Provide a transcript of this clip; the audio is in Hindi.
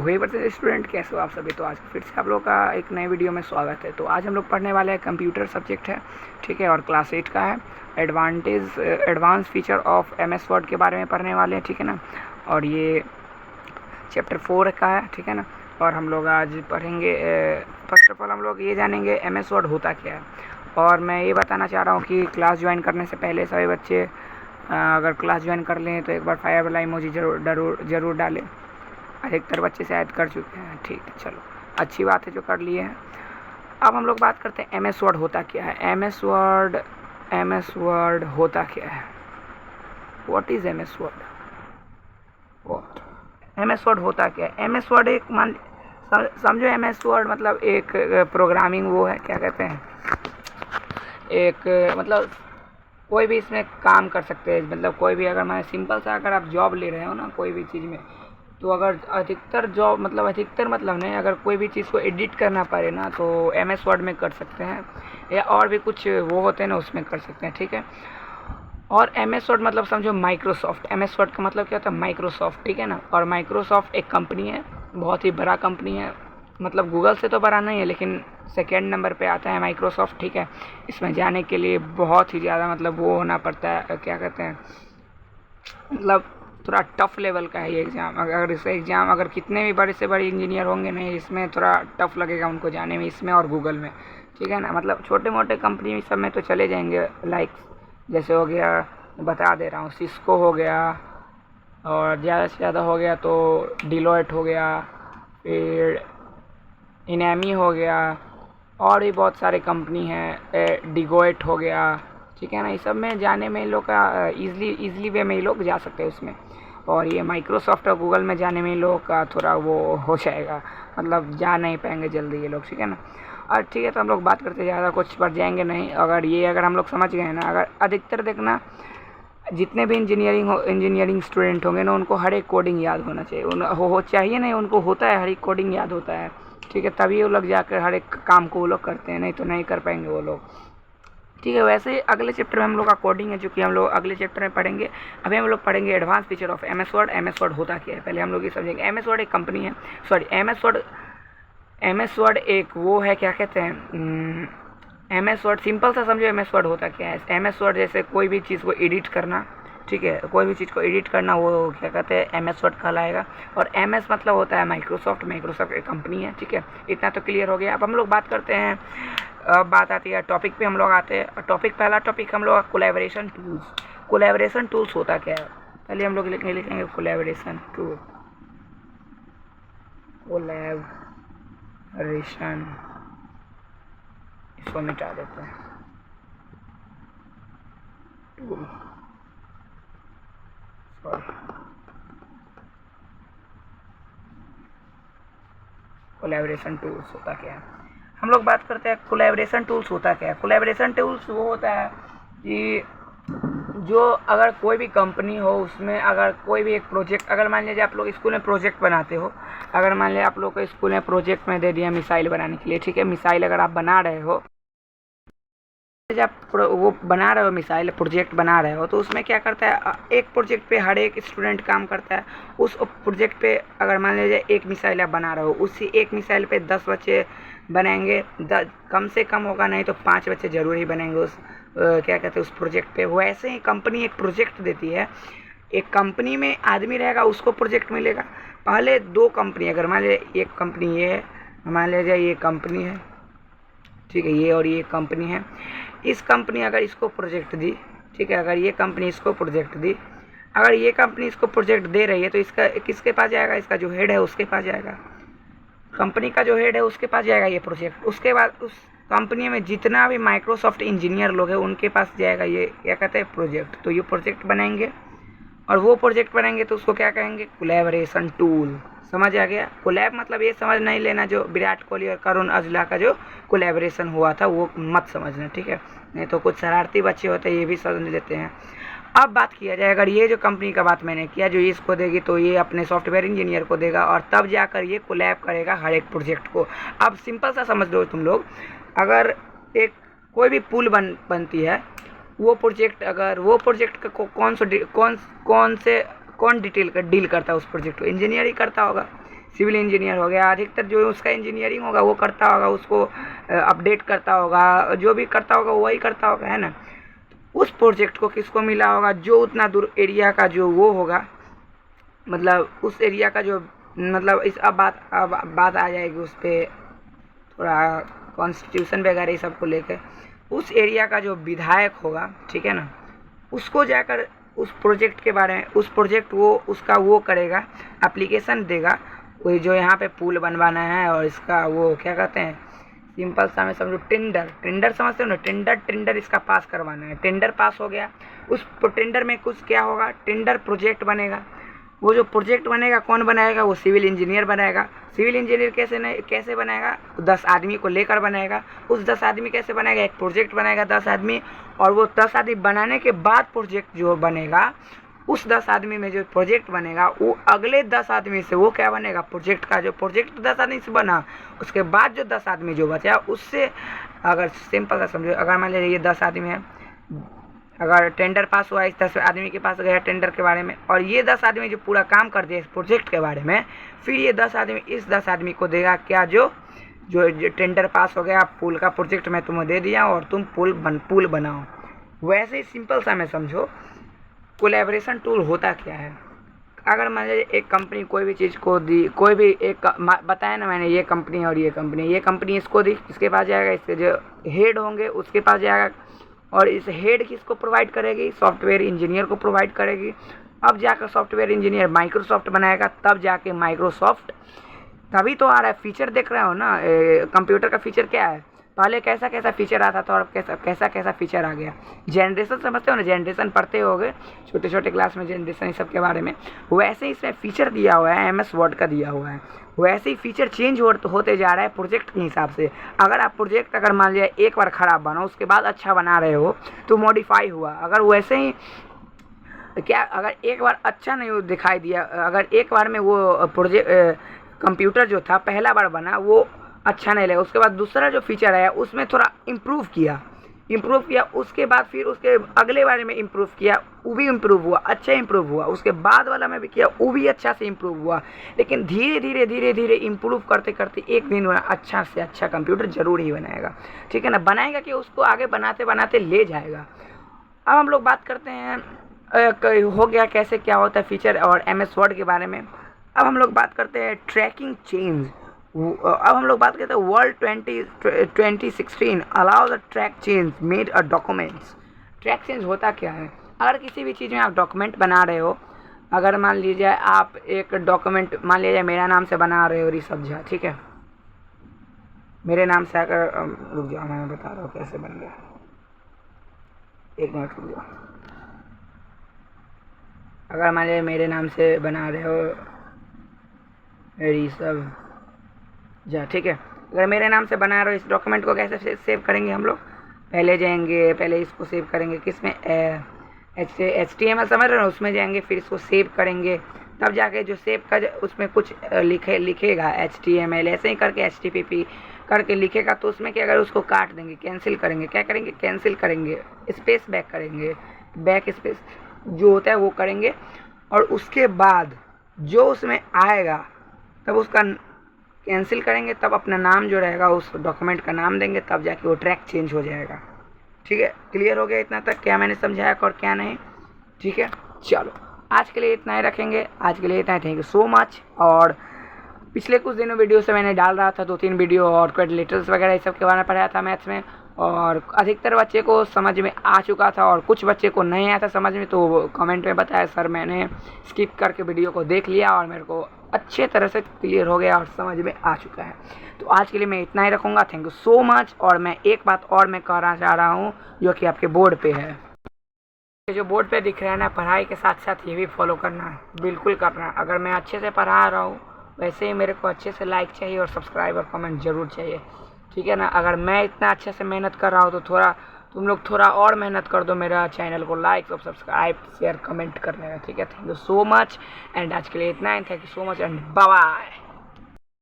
वही बच्चे स्टूडेंट, कैसे हो आप सभी। तो आज फिर से आप लोग का एक नए वीडियो में स्वागत है। तो आज हम लोग पढ़ने वाले हैं, कंप्यूटर सब्जेक्ट है, ठीक है, और क्लास 8 का है। Advance feature of MS word के बारे में पढ़ने वाले हैं, ठीक है ना। और ये चैप्टर 4 का है, ठीक है ना। और हम लोग आज पढ़ेंगे, फर्स्ट ऑफ ऑल हम लोग ये जानेंगे MS वर्ड होता क्या है। और मैं ये बताना चाह रहा हूँ कि क्लास ज्वाइन करने से पहले सभी बच्चे अगर क्लास ज्वाइन कर लें तो एक बार फायर वाला इमोजी ज़रूर डालें। अधिकतर बच्चे शायद कर चुके हैं, ठीक है, चलो अच्छी बात है जो कर लिए हैं। अब हम लोग बात करते हैं MS वर्ड होता क्या है। MS वर्ड होता क्या है, what is MS word, MS word होता क्या है। MS वर्ड एक समझो, MS वर्ड मतलब एक प्रोग्रामिंग वो है, क्या कहते हैं, एक मतलब कोई भी इसमें काम कर सकते हैं। मतलब कोई भी, अगर मैं सिंपल सा अगर आप जॉब ले रहे हो ना कोई भी चीज़ में, तो अगर अधिकतर मतलब नहीं, अगर कोई भी चीज़ को एडिट करना पड़े ना तो MS वर्ड में कर सकते हैं, या और भी कुछ वो होते हैं ना उसमें कर सकते हैं, ठीक है। और MS वर्ड मतलब समझो माइक्रोसॉफ्ट। MS वर्ड का मतलब क्या होता है, माइक्रोसॉफ्ट, ठीक है ना। और माइक्रोसॉफ्ट एक कंपनी है, बहुत ही बड़ा कंपनी है, मतलब गूगल से तो बड़ा नहीं है लेकिन सेकेंड नंबर पे आता है माइक्रोसॉफ्ट, ठीक है। इसमें जाने के लिए बहुत ही ज़्यादा मतलब वो होना पड़ता है, क्या कहते हैं, मतलब थोड़ा टफ लेवल का है ये एग्ज़ाम। अगर इस एग्ज़ाम अगर कितने भी बड़े से बड़े इंजीनियर होंगे नहीं, इसमें थोड़ा टफ लगेगा उनको जाने में, इसमें और गूगल में, ठीक है ना। मतलब छोटे मोटे कंपनी सब में तो चले जाएंगे, लाइक जैसे हो गया, बता दे रहा हूँ, सिस्को हो गया, और ज़्यादा से ज़्यादा हो गया तो डिलॉयट हो गया, फिर इनएमी हो गया, और भी बहुत सारे कंपनी हैं, डिगोइट हो गया, ठीक है ना। इस सब में जाने में इन लोग का ईज़िली वे में ये लोग जा सकते हैं उसमें। और ये माइक्रोसॉफ्ट और गूगल में जाने में इन लोग का थोड़ा वो हो जाएगा, मतलब जा नहीं पाएंगे जल्दी ये लोग, ठीक है ना। और ठीक है, तो हम लोग बात करते ज़्यादा कुछ पढ़ जाएंगे नहीं। अगर हम लोग समझ गए ना, अगर अधिकतर देखना जितने भी इंजीनियरिंग स्टूडेंट होंगे ना, उनको हर एक कोडिंग याद होना चाहिए, चाहिए नहीं, उनको होता है, हर एक कोडिंग याद होता है, ठीक है। तभी वो लोग जाकर हर एक काम को वो लोग करते हैं, नहीं तो नहीं कर पाएंगे वो लोग, ठीक है। वैसे ही अगले चैप्टर में हम लोग का कोडिंग है, जो कि हम लोग अगले चैप्टर में पढ़ेंगे। अभी हम लोग पढ़ेंगे advance feature of MS word. MS word होता क्या है पहले हम लोग ये समझेंगे। MS वर्ड एक कंपनी है, सॉरी MS वर्ड एक वो है, क्या कहते हैं, MS वर्ड सिंपल सा समझो MS वर्ड होता क्या है। MS वर्ड जैसे कोई भी चीज़ को एडिट करना, ठीक है, कोई भी चीज़ को एडिट करना, वो क्या कहते हैं, MS वर्ड कहलाएगा। और MS मतलब होता है माइक्रोसॉफ्ट एक कंपनी है, ठीक है। इतना तो क्लियर हो गया। अब हम लोग बात करते हैं, अब बात आती है टॉपिक पे हम लोग आते हैं। पहला टॉपिक हम लोग कोलैबोरेशन टूल्स होता क्या है। पहले हम लोग लिखेंगे कोलैबोरेशन इसको मिटा देते हैं, टूल, कोलैबोरेशन टूल्स होता क्या है। हम लोग बात करते हैं कोलैबोरेशन टूल्स होता क्या है। कोलैबोरेशन टूल्स वो होता है कि जो अगर कोई भी कंपनी हो, उसमें अगर कोई भी एक प्रोजेक्ट, अगर मान लीजिए आप लोग स्कूल में प्रोजेक्ट बनाते हो, अगर मान लीजिए आप लोग को स्कूल में प्रोजेक्ट में दे दिया मिसाइल बनाने के लिए, ठीक है। मिसाइल अगर आप बना रहे हो, जब वो बना रहे हो, मिसाइल प्रोजेक्ट बना रहे हो, तो उसमें क्या करता है, एक प्रोजेक्ट पे हर एक स्टूडेंट काम करता है। उस प्रोजेक्ट पे अगर मान लीजिए एक मिसाइल आप बना रहे हो, उसी एक मिसाइल पे 10 बच्चे बनाएंगे, कम से कम होगा नहीं तो 5 बच्चे जरूर ही बनेंगे उस क्या कहते हैं उस प्रोजेक्ट पे। वो ऐसे ही कंपनी एक प्रोजेक्ट देती है, एक कंपनी में आदमी रहेगा, उसको प्रोजेक्ट मिलेगा। पहले 2 कंपनी, अगर मान लीजिए एक कंपनी ये है, मान लीजिए ये कंपनी है, ठीक है, ये और ये कंपनी है। इस कंपनी अगर इसको प्रोजेक्ट दी, ठीक है, अगर ये कंपनी इसको प्रोजेक्ट दी, अगर ये कंपनी इसको प्रोजेक्ट दे रही है तो इसका किसके पास जाएगा, इसका जो हेड है उसके पास जाएगा, कंपनी का जो हेड है उसके पास जाएगा ये प्रोजेक्ट। उसके बाद उस कंपनी में जितना भी माइक्रोसॉफ्ट इंजीनियर लोग हैं उनके पास जाएगा ये, क्या कहते हैं, प्रोजेक्ट। तो ये प्रोजेक्ट बनाएंगे, और वो प्रोजेक्ट बनाएंगे तो उसको क्या कहेंगे, कोलैबोरेशन टूल। समझ आ गया। कोलैब मतलब ये समझ नहीं लेना जो विराट कोहली और करुण औजला का जो कोलैबोरेशन हुआ था वो मत समझना, ठीक है, नहीं तो कुछ शरारती बच्चे होते हैं ये भी समझ लेते हैं। अब बात किया जाए, अगर ये जो कंपनी का बात मैंने किया, जो इसको देगी तो ये अपने सॉफ्टवेयर इंजीनियर को देगा, और तब जाकर ये कोलैब करेगा हर एक प्रोजेक्ट को। अब सिंपल सा समझ लो तुम लोग, अगर एक कोई भी पुल बनती है, वो प्रोजेक्ट, अगर वो प्रोजेक्ट को कौन डील करता है उस प्रोजेक्ट को, इंजीनियर ही करता होगा। सिविल इंजीनियर हो गया, अधिकतर जो उसका इंजीनियरिंग होगा वो करता होगा, उसको अपडेट करता होगा, जो भी करता होगा वही करता होगा, है ना। उस प्रोजेक्ट को किसको मिला होगा, जो उतना दूर एरिया का जो वो होगा, मतलब उस एरिया का जो मतलब इस अब बात आ जाएगी उस पर थोड़ा कॉन्स्टिट्यूशन वगैरह ये सब को लेकर। उस एरिया का जो विधायक होगा, ठीक है ना, उसको जाकर उस प्रोजेक्ट के बारे में, उस प्रोजेक्ट वो उसका वो करेगा, एप्लीकेशन देगा, कोई जो यहाँ पे पुल बनवाना है और इसका वो क्या कहते हैं, सिंपल सा मैं समझो टेंडर समझते हो ना, टेंडर इसका पास करवाना है। टेंडर पास हो गया, उस टेंडर में कुछ क्या होगा, टेंडर प्रोजेक्ट बनेगा। वो जो प्रोजेक्ट बनेगा कौन बनाएगा, वो सिविल इंजीनियर बनाएगा। सिविल इंजीनियर कैसे बनाएगा, 10 आदमी को लेकर बनाएगा। उस 10 आदमी कैसे बनाएगा, एक प्रोजेक्ट बनाएगा 10 आदमी, और वो 10 आदमी बनाने के बाद प्रोजेक्ट जो बनेगा, उस 10 आदमी में जो प्रोजेक्ट बनेगा वो अगले 10 आदमी से वो क्या बनेगा, प्रोजेक्ट का जो प्रोजेक्ट 10 आदमी से बना, उसके बाद जो 10 आदमी जो बचा उससे, अगर सिंपल सा समझो, अगर मान लीजिए ये 10 आदमी है, अगर टेंडर पास हुआ, इस 10 आदमी के पास गया टेंडर के बारे में, और ये 10 आदमी जो पूरा काम कर दिया इस प्रोजेक्ट के बारे में, फिर ये 10 आदमी इस 10 आदमी को देगा क्या, जो टेंडर पास हो गया, पुल का प्रोजेक्ट मैं तुम्हें दे दिया और तुम पुल बनाओ। वैसे ही सिंपल सा मैं समझो कोलैबोरेशन टूल होता क्या है। अगर मान लीजिए एक कंपनी कोई भी चीज़ को दी, कोई भी एक बताया ना मैंने, ये कंपनी और ये कंपनी इसको दी, इसके पास जाएगा, इसके जो हेड होंगे उसके पास जाएगा, और इस हेड किसको प्रोवाइड करेगी, सॉफ्टवेयर इंजीनियर को प्रोवाइड करेगी। अब जाकर सॉफ्टवेयर इंजीनियर माइक्रोसॉफ्ट बनाएगा, तब जाके माइक्रोसॉफ्ट, तभी तो आ रहा है फीचर, देख रहे हो ना कंप्यूटर का फीचर क्या है, पहले कैसा कैसा फीचर आता था और कैसा कैसा फीचर आ गया। जनरेशन समझते हो ना, जनरेशन पढ़ते होगे छोटे छोटे क्लास में, जनरेशन इस सब के बारे में। वैसे ही इसमें फीचर दिया हुआ है, MS वर्ड का दिया हुआ है, वैसे ही फीचर चेंज होते जा रहा है प्रोजेक्ट के हिसाब से। अगर आप प्रोजेक्ट अगर मान लिया एक बार ख़राब बना, उसके बाद अच्छा बना रहे हो तो मॉडिफाई हुआ। अगर वैसे ही क्या, अगर एक बार अच्छा नहीं दिखाई दिया, अगर एक बार में वो प्रोजेक्ट कंप्यूटर जो था पहला बार बना वो अच्छा नहीं लगा, उसके बाद दूसरा जो फीचर आया उसमें थोड़ा इम्प्रूव किया, उसके बाद फिर उसके अगले बारे में इम्प्रूव किया, वो भी इम्प्रूव हुआ, अच्छा इम्प्रूव हुआ, उसके बाद वाला में भी किया, वो भी अच्छा से इम्प्रूव हुआ। लेकिन धीरे धीरे इम्प्रूव करते करते एक दिन अच्छा से अच्छा कंप्यूटर जरूर ही बनाएगा, ठीक है ना। बनाएगा कि उसको आगे बनाते बनाते ले जाएगा। अब हम लोग बात करते हैं हो गया कैसे क्या होता है फीचर और MS वर्ड के बारे में। अब हम लोग बात करते हैं ट्रैकिंग चेंज। अब हम लोग बात करते हैं world 2016 allow the track change made a documents. Track change होता क्या है, अगर किसी भी चीज़ में आप डॉक्यूमेंट बना रहे हो, अगर मान लीजिए आप एक डॉक्यूमेंट मान लीजिए मेरा नाम से बना रहे हो ऋषभ झा, ठीक है, मेरे नाम से अगर रुक जाओ मैं बता रहा हूँ कैसे बन गया, 1 मिनट रुक जाओ। अगर मान लीजिए मेरे नाम से बना रहे हो ऋषभ जा, ठीक है, अगर मेरे नाम से बना रहे हो, इस डॉक्यूमेंट को कैसे सेव करेंगे हम लोग, पहले जाएंगे, पहले इसको सेव करेंगे किसमें, HTML समझ रहे हो, उसमें जाएंगे, फिर इसको सेव करेंगे, तब जाके जो सेव कर उसमें कुछ लिखेगा HTML, ऐसे ही करके HTTP करके लिखेगा, तो उसमें क्या, अगर उसको काट देंगे, कैंसिल करेंगे, क्या करेंगे, कैंसिल करेंगे, स्पेस बैक करेंगे, बैक स्पेस जो होता है वो करेंगे, और उसके बाद जो उसमें आएगा तब उसका कैंसिल करेंगे, तब अपना नाम जो रहेगा उस डॉक्यूमेंट का नाम देंगे, तब जाके वो ट्रैक चेंज हो जाएगा। ठीक है, क्लियर हो गया इतना तक, क्या मैंने समझाया और क्या नहीं, ठीक है। चलो आज के लिए इतना ही रखेंगे, आज के लिए इतना ही, थैंक यू सो मच। और पिछले कुछ दिनों वीडियो से मैंने डाल रहा था 2-3 वीडियो और क्वाड्रिलेटरल्स वगैरह इस सब के बारे में पढ़ाया था मैथ्स में, और अधिकतर बच्चे को समझ में आ चुका था और कुछ बच्चे को नहीं आया था समझ में, तो कमेंट में बताया सर मैंने स्किप करके वीडियो को देख लिया और मेरे को अच्छे तरह से क्लियर हो गया और समझ में आ चुका है। तो आज के लिए मैं इतना ही रखूँगा, थैंक यू सो मच। और मैं एक बात और मैं कहना चाह रहा हूँ जो कि आपके बोर्ड पे है, जो बोर्ड पे दिख रहा है ना, पढ़ाई के साथ साथ ये भी फॉलो करना है, बिल्कुल करना है। अगर मैं अच्छे से पढ़ा रहा हूँ वैसे ही मेरे को अच्छे से लाइक चाहिए और सब्सक्राइब और कमेंट ज़रूर चाहिए, ठीक है ना। अगर मैं इतना अच्छे से मेहनत कर रहा हूँ तो थोड़ा तुम लोग थोड़ा और मेहनत कर दो, मेरा चैनल को लाइक और सब्सक्राइब शेयर कमेंट करने का, ठीक है। Thank you so much and आज के लिए इतना ही, thank you so much and bye bye.